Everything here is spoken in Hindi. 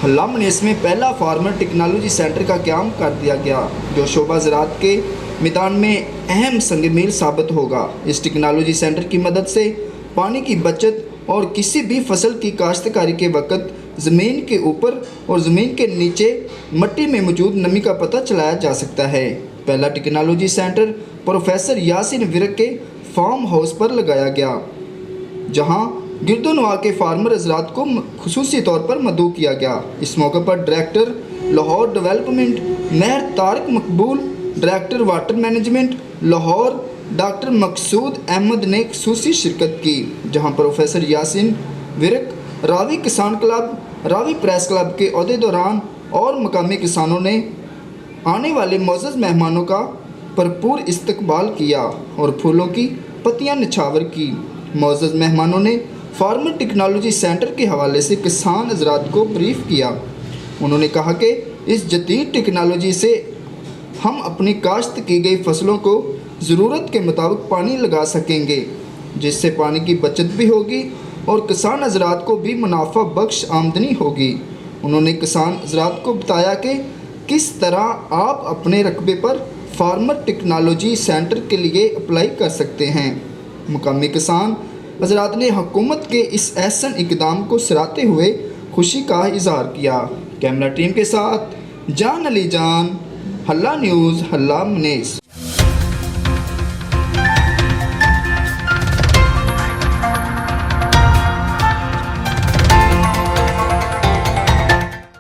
हल्ला मनेस में पहला फार्मर टेक्नोलॉजी सेंटर का क्याम कर दिया गया, जो शोबा ज़राअत के मैदान में अहम संग मील साबित होगा। इस टेक्नोलॉजी सेंटर की मदद से पानी की बचत और किसी भी फसल की काश्तकारी के वक्त ज़मीन के ऊपर और ज़मीन के नीचे मिट्टी में मौजूद नमी का पता चलाया जा सकता है। पहला technology centre professor Yasin Virk के फार्म हाउस पर लगाया गया, जहां गिरदोनवा के फार्मर हजरात को खुसूसी तौर पर मदऊ किया गया। इस मौके पर director Lahore development Mehar Tariq Maqbool, director water management Lahore doctor Maqsood Ahmed ने खुसूसी शिरकत की, जहां प्रोफेसर यासिन विरक, रावी किसान क्लब, रावी प्रेस क्लब के अहदेदारान और मकामी किसानों ने आने वाले मोअज़्ज़ज़ मेहमानों का भरपूर इस्तकबाल किया और फूलों की पत्तियां निछावर की। मोअज़्ज़ज़ मेहमानों ने फार्मर टेक्नोलॉजी सेंटर के हवाले से किसान हज़रात को ब्रीफ किया। उन्होंने कहा कि इस जदीद टेक्नोलॉजी से हम अपनी काश्त की गई फसलों को ज़रूरत के मुताबिक पानी लगा सकेंगे, जिससे पानी की बचत भी होगी और किसान हज़रात को भी मुनाफा बख्श आमदनी होगी। उन्होंने किसान हज़रात को बताया कि किस तरह आप अपने रकबे पर फार्मर टेक्नोलॉजी सेंटर के लिए अप्लाई कर सकते हैं। मुकामी किसान हज़रात ने हुकूमत के इस एहसन इक़दाम को सराहते हुए खुशी का इज़हार किया। कैमरा टीम के साथ जान अली जान, हल्ला न्यूज़, हल्ला मनेस।